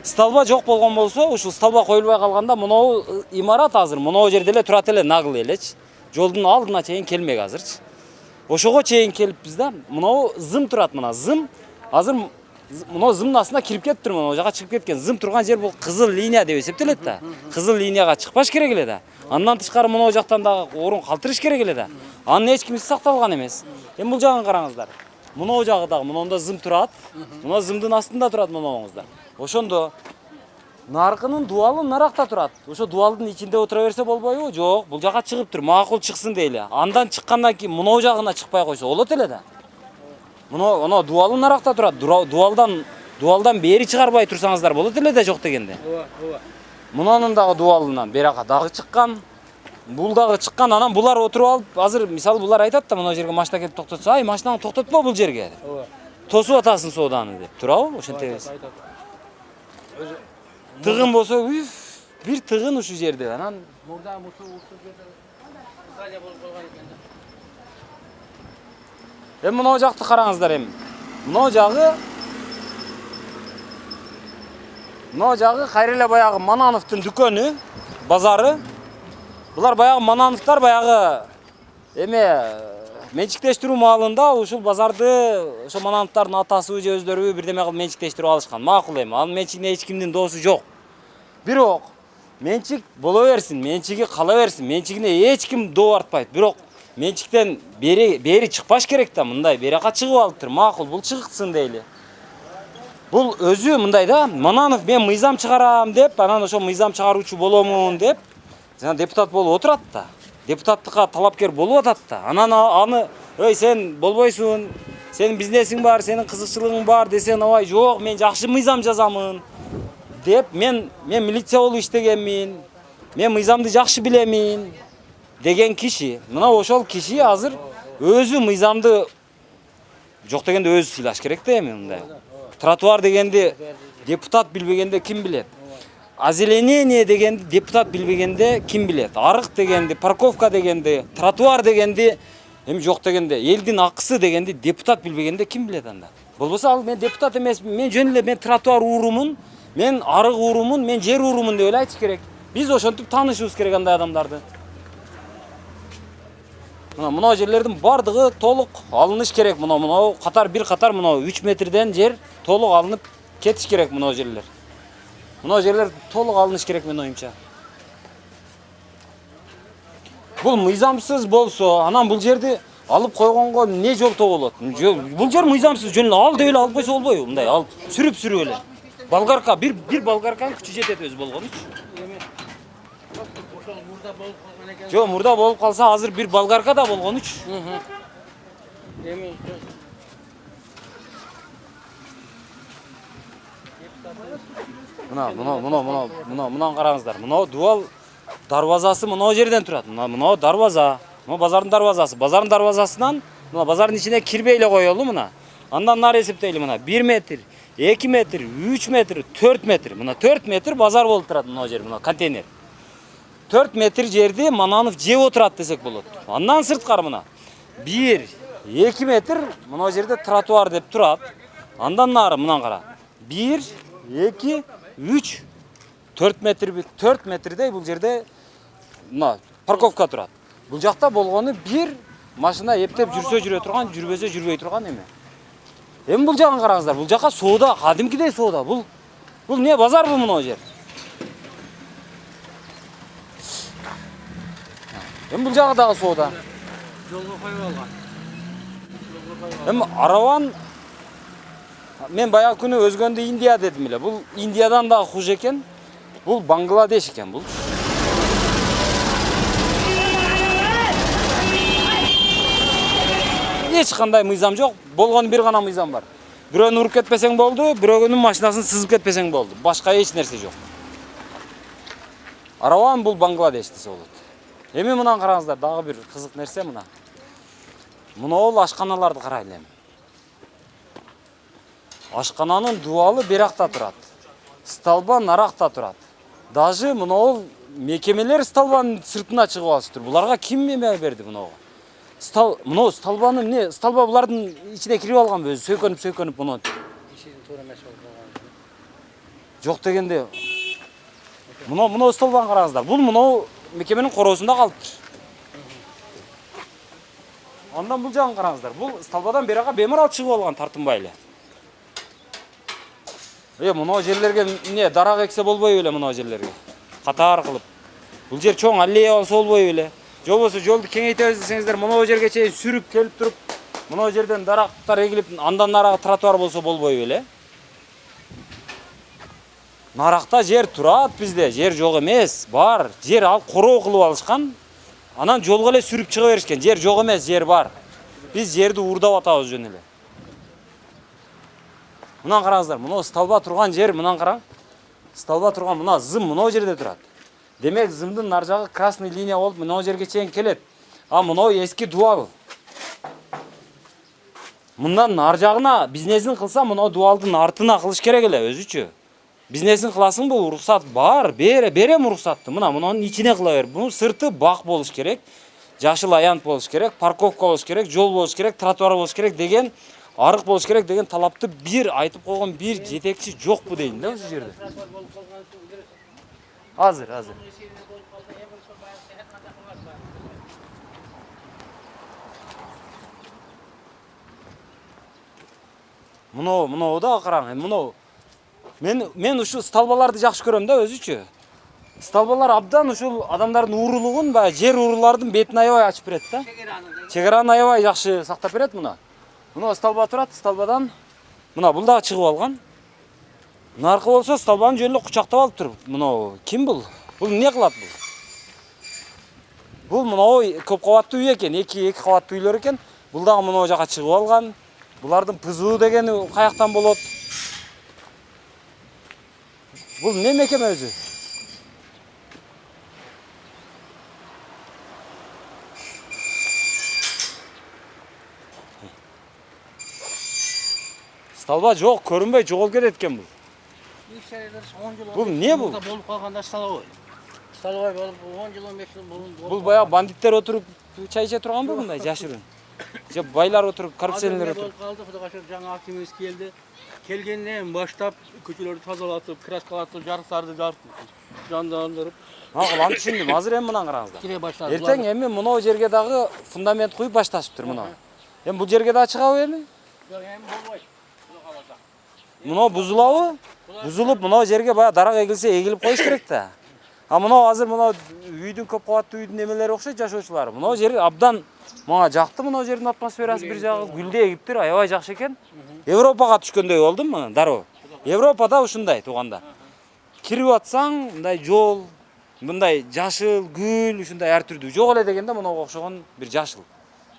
Столба жок болгон болсо, ушул столба коюлбай калганда мына имарат азыр мына жерде эле турат эле, наглый элечи. Жолдун алдына чейин келмек азырчы. Ошого чейин келиппиз да. Мына зым турат, мына зым. Азыр мына зымдын астына кирип кетиптир, мына жака чыгып кеткен. Зым турган жер бул кызыл линия деп эсептелет да. Кызыл линияга чыкпаш керек эле да. Андан тышкары мына жактан дагы орун калтырыш керек эле да. Анын эч кимиси сакталган эмес. Эми бул жагын караңыздар. Мына жагы дагы мында зым турат. Мына зымдын астында турат мынаңыздар. Ошондо наркынын дуалы наракта турат. Ошо дуалдын ичинде отура берсе болбойбу? Жок, бул жака чыгыптыр. Макул чыксын дейли. Андан чыккандан кийин мына жагына чыкпай койсо болот эле да. Мына дуалы наракта турат. Дуалдан бери чыгарбай турсаңыздар болот эле да, жок дегенде. Ооба. Мунанын дагы дуалынан берака дагы чыккан. Бул дагы чыккан. Анан булар отуруп алып, азыр мисалы булар айтат да, мына жерге машина келип токтотсо, ай машинаңды токтотпо бул жерге. Ооба. Тосуп атасың сооданы деп. Турабы? Ошентебиз. Тыгын болсо, бир тыгын ушу жерде. Анан мурда жерде Италия болуп калган экен да. Эми мына жакты караңыздар эми. Мына жагы кайра эле баягы Манановдун дүкөнү, базары. Булар баягы Мановдор баягы менчиктештирүү маалында ушул базарды ошо манановдардын атасы же өздөрү бирдеме кылып менчиктештирип алышкан. Макул эми. Анын менчигине эч кимдин доосу жок. Бирок менчик боло берсин, менчиги кала берсин. Менчигине эч ким доо артпайт. Бирок менчиктен бери чыкпаш керек да, мындай берака чыгып алыптыр. Макул, бул чыгыксын дейли. Бул өзү мындай да, Мананов мен мыйзам чыгарам деп, анан ошо мыйзам чыгаруучу боломун деп, жана депутат болуп отурат да. Депутаттыкка талапкер болуп атат да. Анан аны, "Ой, сен болбойсуң, сенин бизнесиң бар, сенин кызыкчылыгың бар" десең, "Ой, жок, мен жакшы мыйзам жазамын" деп, мен милиция болуп иштегенмин, мен мыйзамды жакшы билемин деген киши. Мына ошол киши азыр өзү мыйзамды жок дегенде өзү сыйлаш керек да эми мындай. Тротуар дегенди депутат билбегенде ким билет? Озеленение дегенди депутат билбегенде ким билет? Арык дегенди, парковка дегенди, тротуар дегенди, эми жок дегенде элдин акысы дегенди депутат билбегенде ким билет анда? Болбосо ал мен депутат эмесмин, мен жөн эле мен тротуар уурумун, мен арык уурумун, мен жер уурумун деп эле айтыш керек. Биз ошентип таанышыбыз керек андай адамдарды. Мына жерлердин бардыгы толук алыныш керек. Мына катар бир катар 3 метрден жер толук алынып кетиш керек мына жерлер. Мына жерлер толук алыныш керек мен оюмча. Бул мыйзамсыз болсо, анан бул жерди алып койгонго не жолтоо болот? Бул жер мыйзамсыз, жөн эле ал деп эле алып койсо болбойбу? Мындай алып сүрүп эле. Болгарка, бир болгарканын күчү жетет өзү болгонучу. Жок, мурда болуп калса азыр бир болгарка да болгонучу. Мына караңыздар. Мына дуал дарбазасы мына жерден турат. Мына дарбаза. Мына базардын дарбазасы. Базардын дарбазасынан мына базардын ичине кирбей эле коелу мына. Андан нары эсептейли мына 1 метр, 2 метр, 3 метр, 4 метр. Мына 4 метр базар болуп турат мына жер, мына контейнер. 4 метр жерди Мананов жеп отурат десек болот. Андан сырткары мына 1, 2 метр мына жерде тротуар деп турат. Андан нары мына кара. 1, 2, 3, 4 метр, 4 метрдей бул жерде мына парковка турат. Бул жакта болгону бир машина эптеп жүрсө жүрө турган, жүрбөсө жүрбөй турган эме. Эми бул жагын караңыздар. Бул жака соода, кадимкидей соода. Бул не базар бул мына жер. Эми бул жагы дагы соода. Жолго коюп алган. Эми араван мен баягы күнү өзгөндө Индия дедим эле. Бул Индиядан дагы хуже экен. Бул Бангладеш экен бул. Эч кандай мыйзам жок. Болгон бир гана мыйзам бар. Бирөөнү уруп кетпесең болду, бирөөнүн машинасын сызып кетпесең болду. Башка эч нерсе жок. Араван бул Бангладеш десе болот. Эми мынаны караңыздар, дагы бир кызык нерсе мына. Мына ашканаларды карайлы эми. Ашкананын дуалы беракта турат. Столба наракта турат. Даже мына мекемелер столбанын сыртына чыгып алыштыр. Буларга ким эме берди мынага? Мына столбаны эмне? Столба булардын ичине кирип алганбы өзү? Сөйкөнүп мына. Жок дегенде. Мына столбаны караңыздар. Бул мына мекеменин короосунда калыптыр. Андан бул жагын караңыздар. Бул столбадан берага бемарал чыгып алган тартынбай эле. Мына жерлерге эмне дарак эксе болбойбу эле мына жерлерге? Катар кылып. Бул жер чоң аллея болсо болбойбу эле? Же болбосо жолду кеңейтебиз десеңиздер, мына жерге чейин сүрүп келип туруп, мына жерден дарактар эгилип, андан нарагы тротуар болсо болбойбу эле? Наракта жер турат бизде, жер жок эмес, бар. Жер ал короо кылып алышкан. Анан жолго эле сүрүп чыга беришкен. Жер жок эмес, жер бар. Биз жерди уурдап атабыз жөн эле. Мына караңыздар, мына столба турган жер, мына караң. Столба турган мына зым мына жерде турат. Демек зымдын нар жагы красный линия болуп мына жерге чейин келет. А мына эски дуал. Мындан нар жагына бизнесин кылса мына дуалдын артына кылыш керек эле өзүчө. Бизнесин кыласыңбы, уруксат бар, берем уруксатты. Мынанын ичине кыла бер. Бунун сырты бак болуш керек. Жашыл аянт болуш керек, парковка болуш керек, жол болуш керек, тротуар болуш керек деген, арык болуш керек деген талапты бир айтып койгон бир жетекчи жокпу дейм да ошол жерде. Азыр. Мынау да караң. Мынау. Мен ушул столбаларды жакшы көрөм да өзүчү. Столбалар абдан ушул адамдардын уурулугун, баягы жер уурулардын бетин аябай ачып берет да. Чегараны аябай жакшы сактап берет мына. Мына столба турат, столбадан мына бул дагы чыгып алган. Наркы болсо столбаны жөн эле кучактап алып тур. Мына ким бул? Бул эмне кылат бул? Бул мына көп кабаттуу үй экен, эки кабаттуу үйлөр экен. Бул дагы мына жака чыгып алган. Булардын пызуу дегени каяктан болот? Бул эмне мекеме өзү? Столба жок, көрүнбөй жоголуп кетет экен бул. Бул эмне бул? Болуп калганда столовой. Столовой болуп 10 жыл 15 жыл болуп. Бул баягы бандиттер отуруп чай иче турганбы мындай жашырын? Же байлар отуруп, коррупционерлер отуруп? Калды, Кудайга шүкүр жаңа активист келди. Келгенден баштап көчөлөрдү тазалатып, краскалатып, жарыктарды жандандырып. Макул, аны түшүндүм. Азыр эми мына караңыздар. Кире баштады. Эртең эми мына жерге дагы фундамент куюп башташыптыр мына. Эми бул жерге дагы чыгабы эми? Жок, эми болбойт. Мына бузулабы? Бузулуп мына жерге баягы дарак эгилсе эгилип коюш керек да. А мына азыр мына үйдүн көп кабаттуу үйдүн эмелери окшойт жашоочулары. Мына жер абдан мага жакты, мына жердин атмосферасы бир жагы гүлдө эгиптир, аябай жакшы экен. Европага түшкөндөй болдум мына, дароо. Европада ушундай тууганда. Кирип атсаң, мындай жол, мындай жашыл, гүл, ушундай ар түрдүү. Жок эле дегенде мынага окшогон бир жашыл.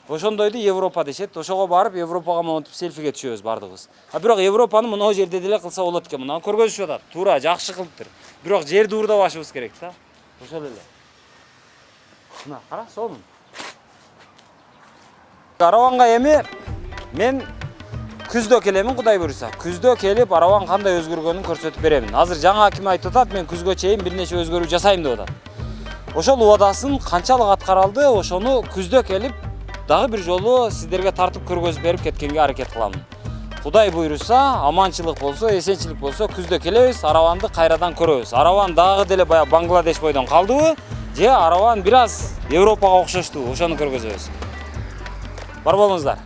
Ошондойду Европа дешет. Ошого барып Европага монтип селфиге түшөбүз бардыгыбыз. А бирок Европаны мына жерде деле кылса болот экен. Мына көргөзүшүп атат. Туура, жакшы кылыптыр. Бирок жерди уурдабашыбыз керек да. Ошол эле. Мына кара, сонун. Араванга эми мен күздө келемин, Кудай буйруса. Күздө келип араван кандай өзгөргөнүн көрсөтүп беремин. Азыр жаңа аким айтып атат, мен күзгө чейин бир нече өзгөрүү жасайм деп атат. Ошол убадасын канчалык аткаралды, ошону күздө келип дагы бир жолу сиздерге тартып көргөзүп берип кеткенге аракет кыламын. Кудай буйруса, аманчылык болсо, эсенчилик болсо, күздө келебиз, араванды кайрадан көрөбүз. Араван дагы деле баягы Бангладеш бойдон калдыбы, же араван бир аз Европага окшошту, ошону көргөзөбүз. Бар болуңуздар.